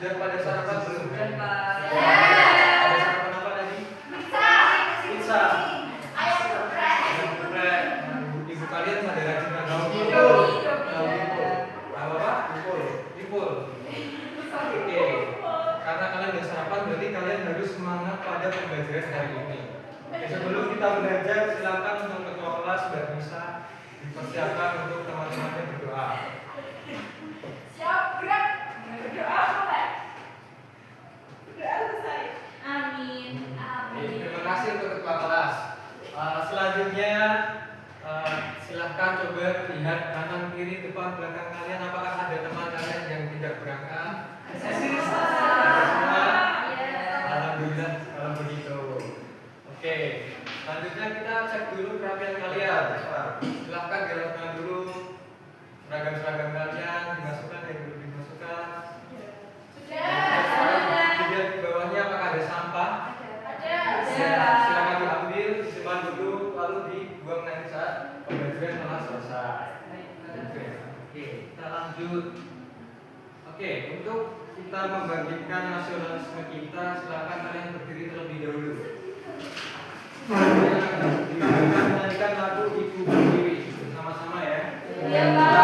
sudah pada sarapan belum? Sudah, Pak. Ada sarapan apa tadi? Pizza. Ayam geprek. Ibu kalian pada rajin nggak? Apa? Dipul. Oke. Karena kalian udah sarapan, berarti kalian harus semangat pada pembelajaran hari ini. Oke, sebelum kita belajar, silakan untuk ketua kelas sudah bisa dipersiapkan untuk teman-temannya berdoa. Siap, gerak. Berdoa boleh. Berdoa selesai. Amin. Terima kasih untuk ketua kelas. Selanjutnya silahkan coba lihat kanan kiri depan belakang kalian, apakah ada teman kalian yang tidak berangkat? Alhamdulillah kalau begitu. Oke, selanjutnya kita cek dulu kerapian kalian. Silahkan dilakukan dulu seragam-seragam kalian, dimasukkan yang belum dimasukkan. Lihat di bawahnya apakah ada sampah? Silakan diambil, disimpan dulu, lalu dibuang nanti saat pembelajaran telah selesai. Oke, kita lanjut. Oke, untuk kita membangkitkan nasionalisme kita, silakan kalian berdiri terlebih dahulu. Kita akan menyanyikan lagu Ibu Pertiwi bersama-sama ya. Iya, Pak.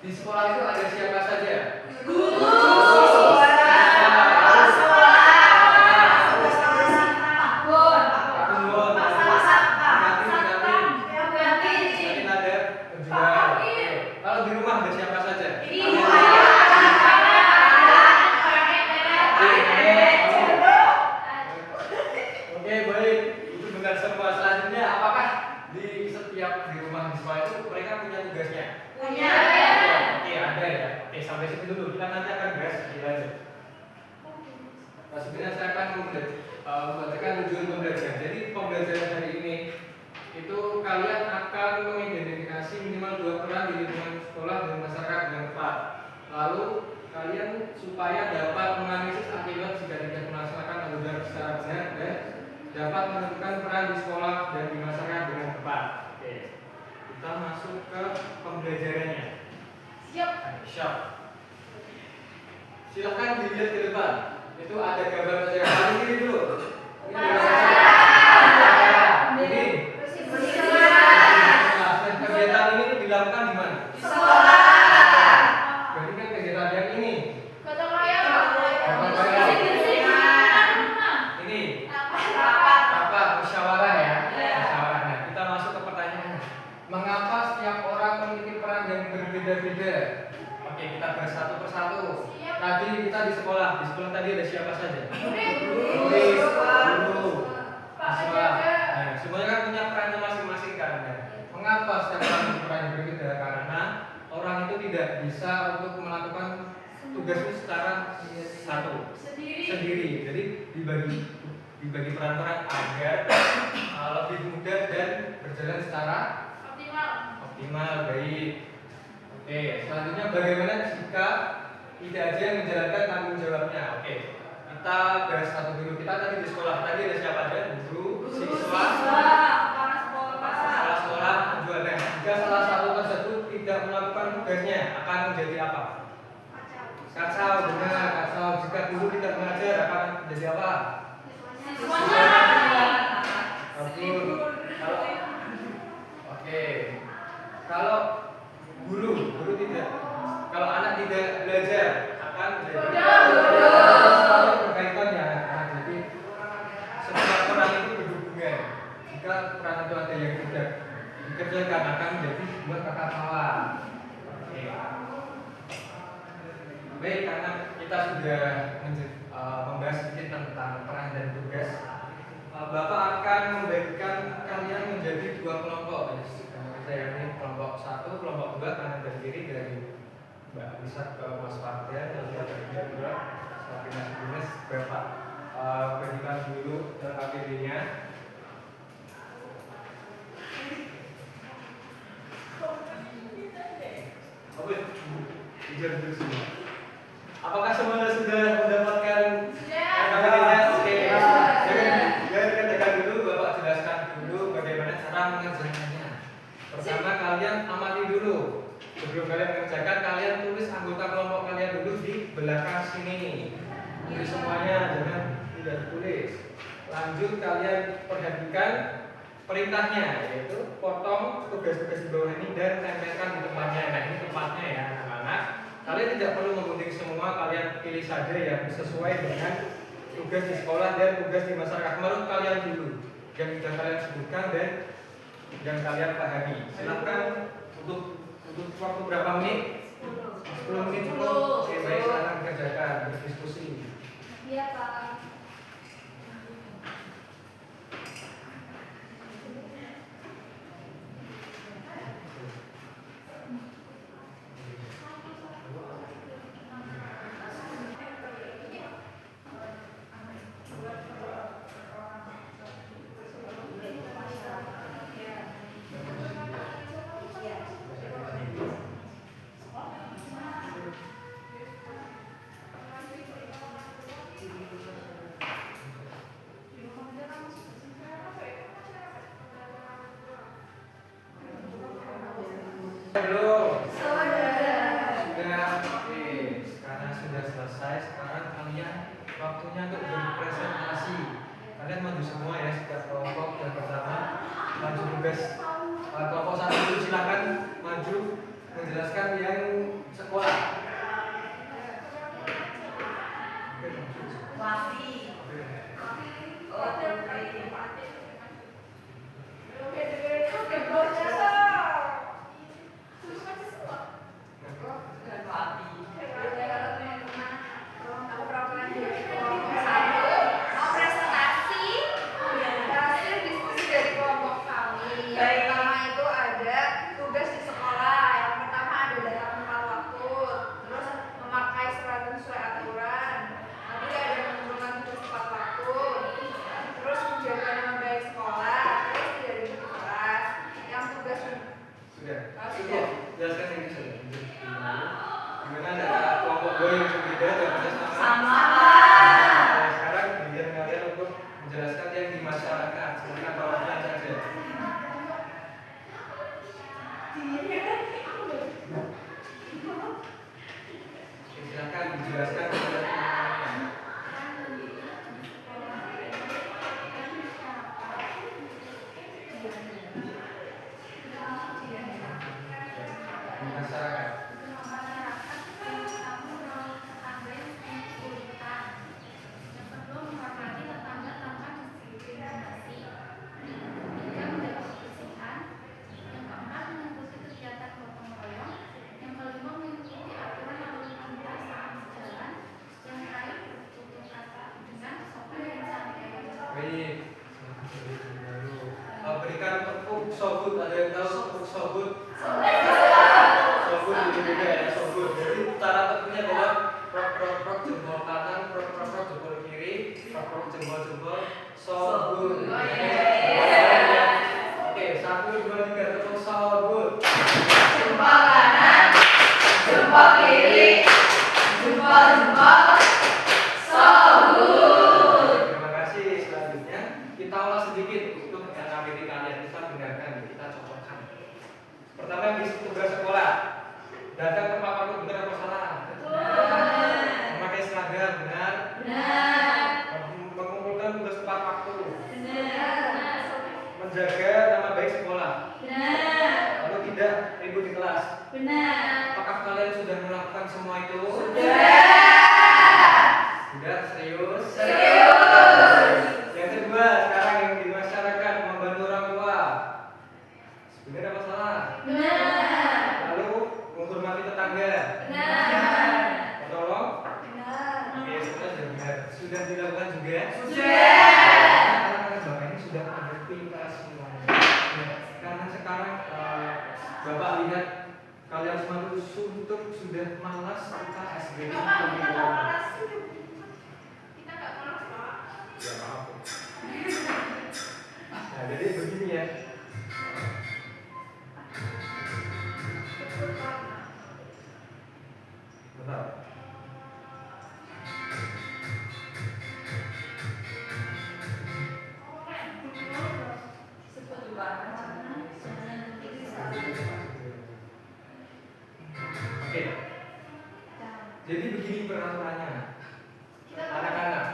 Di sekolah itu ada siapa saja? Kalau di rumah ada siapa saja? Oke, baik. Itu benar semua. Selanjutnya, apakah di setiap di rumah di sekolah itu mereka punya tugasnya? Punya. Oke, ada ya. Oke, sampai situ dulu. Kita nanti akan bahas lebih lanjut. Nah, sebenarnya saya akan membacakan tujuan pembelajaran. Jadi pembelajaran hari ini itu kalian akan mengidentifikasi minimal 2 peran di lingkungan sekolah dan masyarakat dengan tepat. Lalu kalian supaya dapat menganalisis akibat jika tidak melaksanakan tanggung jawab secara benar dan dapat menentukan peran di sekolah dan di masyarakat dengan tepat. Oke, kita masuk ke pembelajarannya. Siap. Silakan dilihat ke depan. Itu ada gambar saja. Paling kiri dulu. Ini ini. Dan kegiatan ini dilakukan di mana? Berarti kan kegiatan yang ini. Ini. Rapat musyawarah ya. Musyawarah. Nah, kita masuk ke pertanyaan. Mengapa setiap orang memiliki peran yang berbeda berbeda-beda. Oke, kita bahas satu persatu. Tadi kita di sekolah tadi ada siapa saja? Guru, siswa. Nah, semuanya kan punya perannya masing-masing kan. Nah, mengapa setiap orang perannya berbeda? Karena orang itu tidak bisa untuk melakukan tugasnya secara sendiri. Jadi dibagi peran-peran agar lebih mudah dan berjalan secara optimal. Baik. Oke, selanjutnya bagaimana jika tidak ada yang menjalankan tanggung jawabnya? Oke, kita bahas satu dulu. Kita tadi di sekolah tadi ada siapa aja? Guru, siswa, kepala sekolah, penjual. Nah, jika salah satu tersebut tidak melakukan tugasnya akan menjadi apa? Kacau, benar, kacau. Jika guru tidak mengajar akan menjadi apa? Oke. Kalau guru tidak, kalau anak tidak belajar akan menjadi selalu berkaitan ya. Nah, jadi setiap peran itu berhubungan. Jika peran itu ada yang tidak dikerjakan akan menjadi sebuah kekacauan. Oke. Baik, karena kita sudah membahas sedikit tentang peran dan tugas, Bapak akan membagikan kalian menjadi dua kelompok. Saya ini kelompok 1, kelompok 2 kanan dan kiri dari Mbak Lisa ke Mas Fardian, dan dari kedua Sabrina Subines. Bapak bagikan dulu KPD-nya. Oke, dijar dulu semua. Apakah semuanya sudah mendapatkan KPD-nya? Oke. Jangan katakan dulu, Bapak jelaskan dulu bagaimana cara mengerjakannya. Pertama, kalian amati dulu. Sebelum kalian mengerjakan, kalian tulis anggota kelompok kalian dulu di belakang sini. Tulis semuanya, jangan tidak ditulis. Lanjut, kalian perhatikan perintahnya, yaitu potong tugas-tugas di bawah ini dan tempelkan di tempatnya. Nah, ini tempatnya ya, anak-anak. Kalian tidak perlu menggunting semua, kalian pilih saja yang sesuai dengan tugas di sekolah dan tugas di masyarakat. Menurut kalian dulu yang sudah kalian sebutkan dan yang kalian pahami. Silakan untuk waktu berapa menit? 10 menit cukup. Oke, baik, silakan kerjakan, berdiskusi. Iya, Pak. Belum. Sudah. Oke, sekarang sudah selesai. Sekarang kalian waktunya untuk berpresentasi. Kalian maju semua ya, setiap kelompok. Yang pertama maju tugas kelompok 1 dulu, silakan maju menjelaskan yang sekolah. sobut itu beda ya, sobut. Jadi cara tentunya adalah prok jempol kanan, prok jempol kiri, prok jempol sobut. Oke, 1, 2, 3 tepuk sobut. Jempol kanan, jempol kiri, jempol sobut. Terima kasih. Selanjutnya kita ulas sedikit untuk NKBD kalian. Kita dengarkan, kita cocokkan. Pertama, misi tugas sekolah. Datang ke papan itu benar apa salah? Memakai seragam benar. Mengumpulkan tugas tepat waktu. Menjaga nama baik sekolah. Lalu tidak ribut di kelas. Apakah kalian sudah melakukan semua itu? Sudah serius? Yang kedua, sekarang yang di masyarakat membantu orang tua. Benar apa salah? Lalu menghormati tetangga. Tolong. Oke, sudah dilakukan juga. Karena Bapak ini sudah ada pintar semuanya. Karena sekarang Bapak lihat kalian semua itu suntuk, sudah malas, kita SBD ya maaf. Nah, jadi begini ya. Bentar. Oke. Jadi begini peraturannya, anak-anak.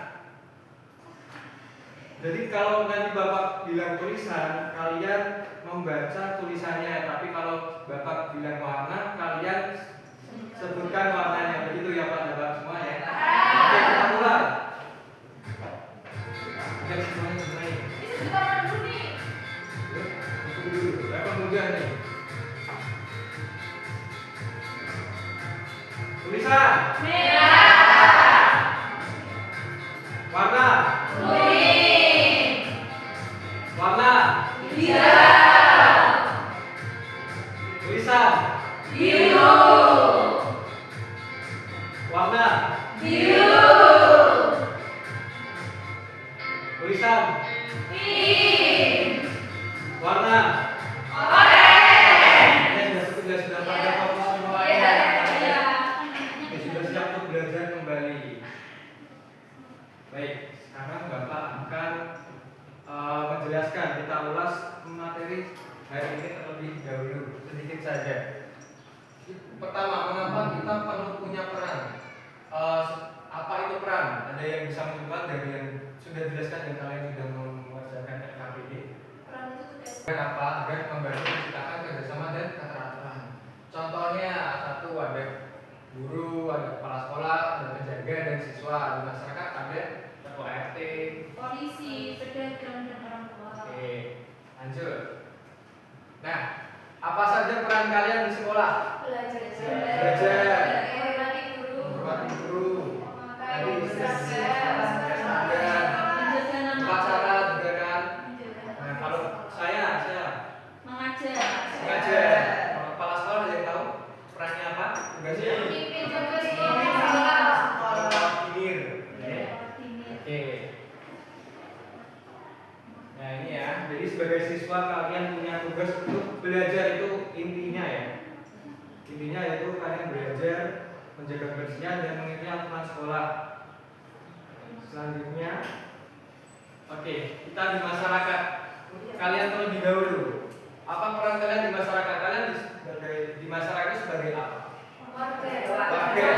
Jadi kalau nanti Bapak bilang tulisan, kalian membaca tulisannya. Tapi kalau Bapak bilang warna, kalian sebutkan warnanya. Begitu ya Pak Bapak semua ya. Oke, kita mulai. Yang semuanya mulai. Tunggu dulu. Bapak mudah nih. Tulisan. Warna. Warna. Tulisan. Warna. Tulisan. Warna. Ya, sudah pada fokus semuanya. Sudah siap untuk belajar kembali. Baik, sekarang Bapak akan menjelaskan, kita ulas materi hari ini terlebih dahulu sedikit saja. Pertama, mengapa kita perlu punya peran? Apa itu peran? Ada yang bisa menjawab dari yang sudah dijelaskan dan kalian sudah mengerjakan RKPD? Kenapa? Agar membantu menciptakan kerjasama dan keteraturan. Contohnya satu, ada guru, ada kepala sekolah, ada penjaga dan siswa. Di masyarakat ada ketua RT, Polisi, pedagang, dan orang tua. Oke, lanjut. Nah, apa saja peran kalian di sekolah? Belajar. Menghormati guru. Tadi upacara juga kan. Nah, kalau saya mengajar. Kalau kepala sekolah ada yang tahu perannya apa? Tugasnya? Koordinir. Oke. Nah ini ya, jadi sebagai siswa kalian punya tugas untuk belajar, itu intinya ya. Intinya yaitu kalian belajar, menjaga kebersihan dan mengikuti aturan sekolah. Selanjutnya, oke, kita di masyarakat. Kalian terlebih dahulu, apa peran kalian di masyarakat? Kalian di masyarakat itu sebagai apa? Warga,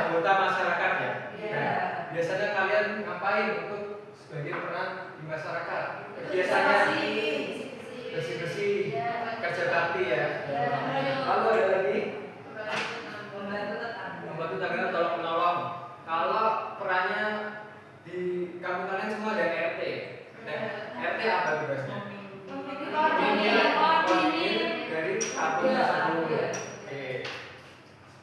anggota masyarakat ya. Nah, biasanya kalian ngapain untuk sebagai peran di masyarakat? Biasanya bersih-bersih, kerja bakti ya. Lalu ada lagi membantu tetangga, tolong menolong. Kalau perannya di kampung kalian semua ada RT. Nah, RT apa tugasnya? Koordinir dari kampung tersebut. Oke,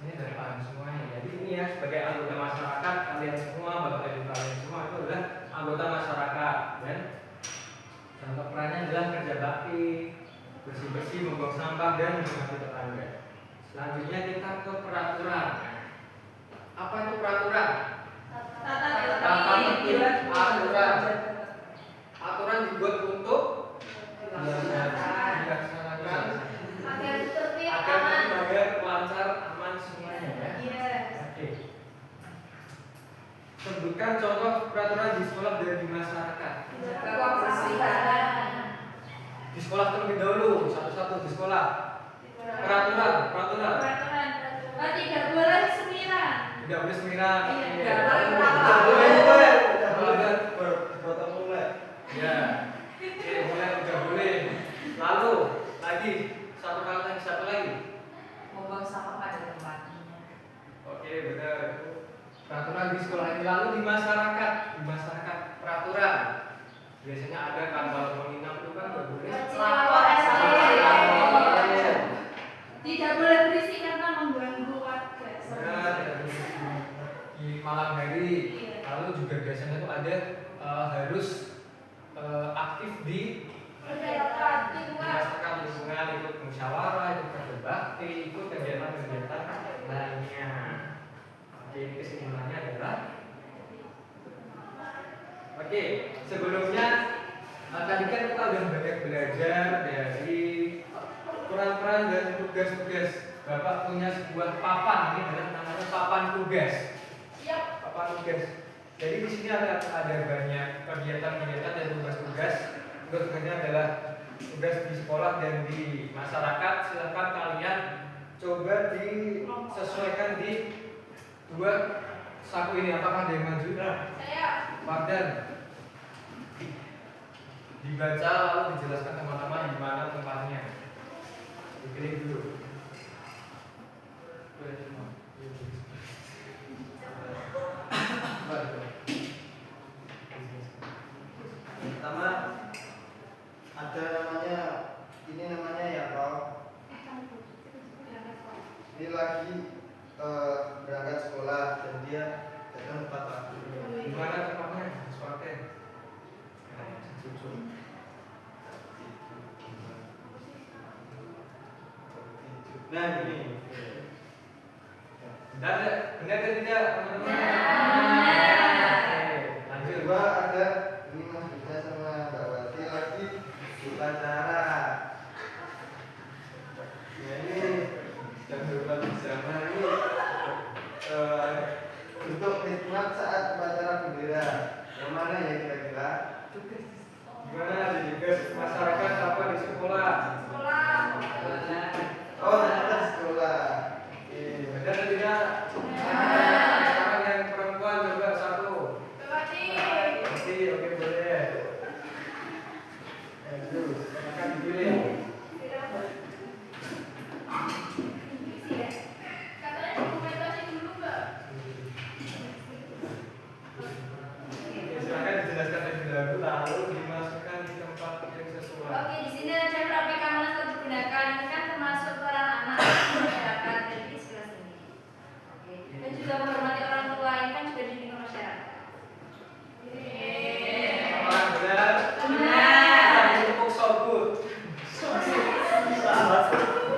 ini dari paham semuanya. Jadi ini ya, sebagai anggota masyarakat kalian semua, bapak ibu kalian semua itu adalah anggota masyarakat, dan contoh perannya adalah kerja bakti, bersih-bersih, membuang sampah, dan menghormati tetangga. Selanjutnya kita ke peraturan. Apa itu peraturan? Tata Tata tertib. tertib aturan. Aturan dibuat untuk dilaksanakan Agar tertib agar aman. agar lancar aman semuanya ya. Yes. Oke. Sebutkan contoh peraturan di sekolah dan di masyarakat. Jaga kebersihan. Di sekolah terlebih dahulu, satu-satu di sekolah. Peraturan. Peraturan. Tidak boleh semiran. Tidak boleh semiran. Iya, Oke. tidak boleh Tidak merokok. boleh mulai. Tidak boleh. Berpotong mulai. Ya. Oke, mulai tidak boleh. Lalu lagi satu lagi. Membuang sampah pada tempatnya. Oke, benar. Peraturan di sekolah ini. Lalu di masyarakat peraturan. Biasanya ada kalau menginap itu kan nggak boleh. Lapor RT. Lapor. Tidak boleh berisik karena mengganggu warga. Benar, tidak boleh di malam hari. Iya. Lalu juga biasanya tuh ada harus aktif di masyarakat lingkungan, ikut musyawarah, ikut kerja bakti, ikut kegiatan-kegiatan lainnya. Oke, ini kesimpulannya adalah oke, sebelumnya tadi kan kita udah banyak belajar dari peran-peran dan tugas-tugas. Bapak punya sebuah papan, ini adalah namanya papan tugas. Siap. Papan tugas. Jadi di sini ada banyak kegiatan-kegiatan dan tugas-tugas. Tugas-tugasnya adalah tugas di sekolah dan di masyarakat. Silakan kalian coba disesuaikan di dua saku ini. Apakah ada yang maju? Saya. Fardan. Dibaca lalu dijelaskan teman-teman di mana tempatnya. Dipilih dulu. Pertama ada namanya ya Pak. Ini lagi berangkat sekolah dan dia datang tepat waktu. Di mana tempatnya? Sekolahnya. Nah ini. Benar atau tidak, teman-teman? Benar. Oke, lanjut. Kedua ada ini Mas Bisa sama Mbak Wati lagi upacara. Ya ini jam 12 bersama ini untuk khidmat saat upacara bendera. Yang mana ya kira-kira? Gimana di tugas masyarakat apa di sekolah? Sekolah. Oh ternyata di sekolah. Oke, benar atau tidak? Benar. Sekarang yang perempuan coba satu. Berarti. Oke, boleh. Terus, silakan dipilih. Katanya dokumentasi dulu Mbak. Oke, silakan dijelaskan terlebih dahulu lalu dimasukkan di tempat yang sesuai. Oke, di sini ada berapa kamar yang digunakan. Ini kan termasuk peran anak masyarakat dari di sebelah sini. Oke. Dan juga menghormati orang tua ini kan juga dididik masyarakat. Apakah benar? Benar. Tepuk sobut.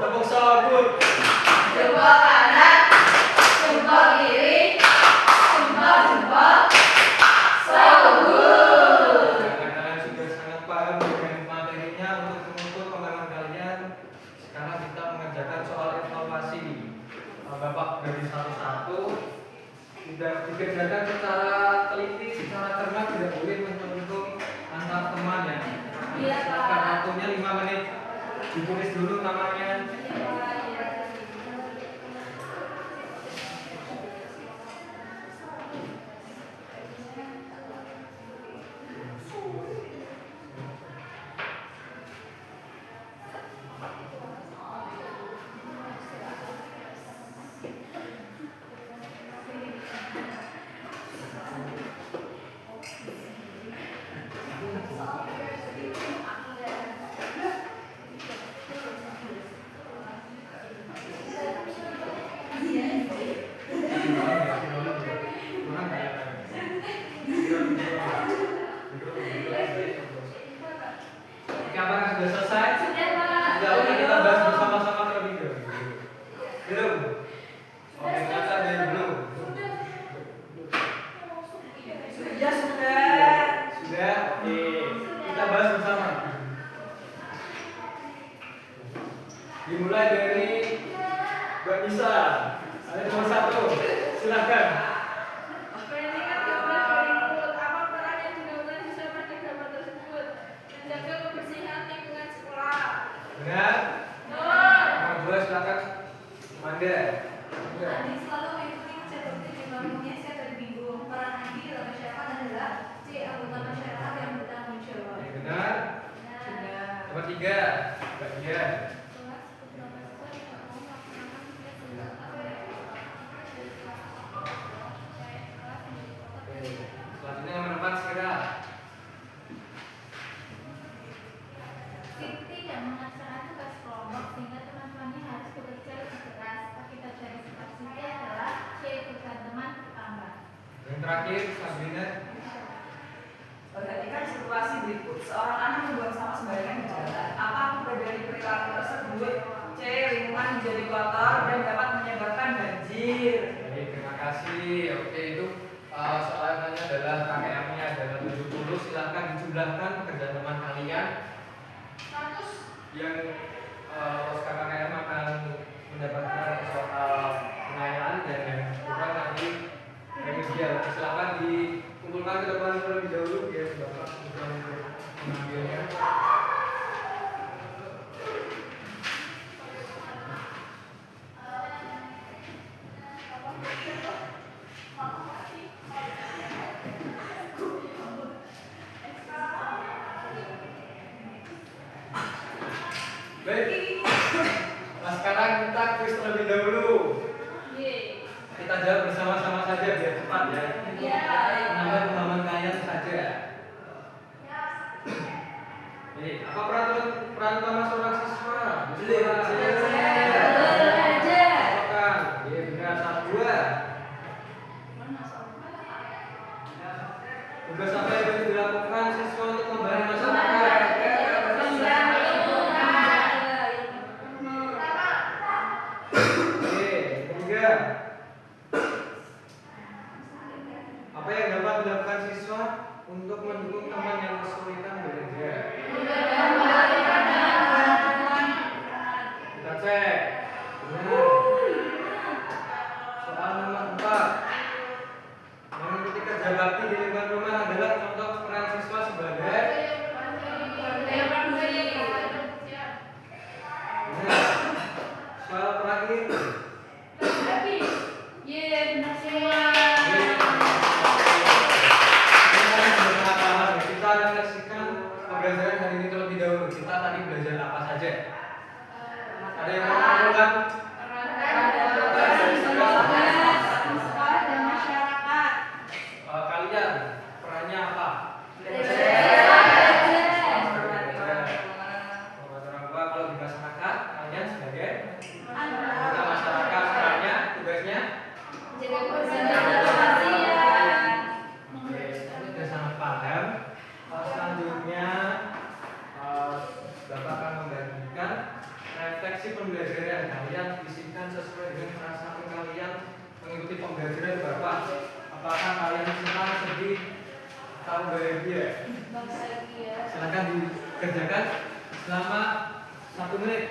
Tepuk sobut. Jempol kanan, jempol kiri, jempol sobut. Karena kalian sudah sangat paham dengan materinya untuk mengukur pengalaman kalian. Sekarang kita mengerjakan soal evaluasi. Bapak bagi satu-satu. Tidak dikerjakan secara teliti, secara cermat, tidak boleh menyentuh antar teman ya. Iya, Pak. Silakan waktunya 5 menit. Ditulis dulu namanya. dari Mbak Nisa. Ada nomor 1. Silakan. Pendidikan gambar berikut. Apa peran yang dilakukan siswa pada gambar tersebut? Menjaga kebersihan lingkungan sekolah. Benar? Betul. Nomor 2 silakan. Manda. Adi selalu mengikuti kerja bakti di bangunnya saya dari bingung. Peran Adi dalam masyarakat adalah C. Anggota masyarakat yang bertanggung jawab. Oke, benar. Nomor 3. Mbak Dian. Selanjutnya nomor 4 segera. Siti tidak melaksanakan tugas kelompok sehingga teman-temannya harus bekerja lebih keras. Akibat dari sikap Siti adalah C. Beban teman bertambah. Yang terakhir Sabrina. Perhatikan situasi berikut. Seorang anak membuang sampah sembarangan di jalan. Apa akibat dari perilaku tersebut? C. Lingkungan menjadi kotor dan dapat menyebabkan banjir. Oke, terima kasih. Oke, itu soalannya adalah KKM-nya adalah 70. Silahkan dijumlahkan pekerjaan teman kalian 100. yang lolos KKM akan mendapatkan soal penilaian dan yang kurang nanti remedial. Silahkan dikumpulkan ke depan terlebih dahulu ya, Bapak untuk mengambilnya. Baik, nah sekarang kita kuis terlebih dahulu. Y. Kita jawab bersama-sama saja biar cepat ya. Iya. Menambah pemahaman kalian saja. Jadi, apa peran utama seorang siswa? Apakah? Iya, benar. 1, 2. Tugas apa yang harus dilakukan siswa untuk membantu masyarakat? Oke, ketiga. Apa yang dapat dilakukan siswa untuk mendukung teman yang kesulitan belajar? Kita cek. Benar. Soal nomor 4. Mengikuti kerja bakti di lingkungan rumah adalah contoh peran siswa sebagai. Benar. Soal terakhir. Kita refleksikan pembelajaran hari ini terlebih dahulu. Kita tadi belajar apa saja? Ada yang mau mengumpulkan? Kalian perannya apa? Orang tua kalau di masyarakat, kalian sebagai anggota masyarakat perannya, tugasnya. Jaga kebersihan. Oke, itu sudah sangat paham. Selanjutnya Bapak akan membagikan refleksi pembelajaran kalian, isikan sesuai dengan perasaan kalian mengikuti pembelajaran Bapak. Apakah kalian senang, sedih, atau bahagia? Silakan dikerjakan selama 1 menit.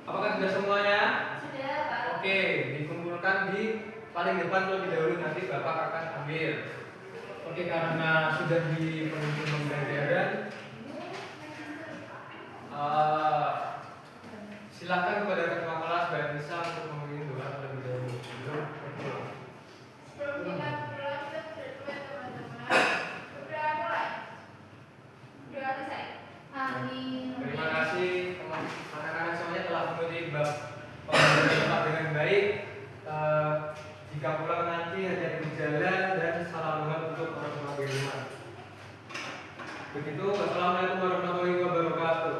Apakah sudah semuanya? Oke, dikumpulkan di paling depan terlebih dahulu, nanti Bapak akan ambil. Oke, karena sudah di penghujung pembelajaran, silakan kepada ketua kelas Mbak Nisa untuk memimpin doa terlebih dahulu. Sebelum berpulang. Sebelum kita pulang, kita berdoa teman-teman. Udah mulai. Doa selesai. Amin. Terima kasih teman anak-anak semuanya telah mengikuti pembelajaran Bapak dengan baik. Jika pulang nanti hati-hati di jalan dan salam hormat untuk orang tua di rumah. Begitu, wassalamualaikum warahmatullahi wabarakatuh.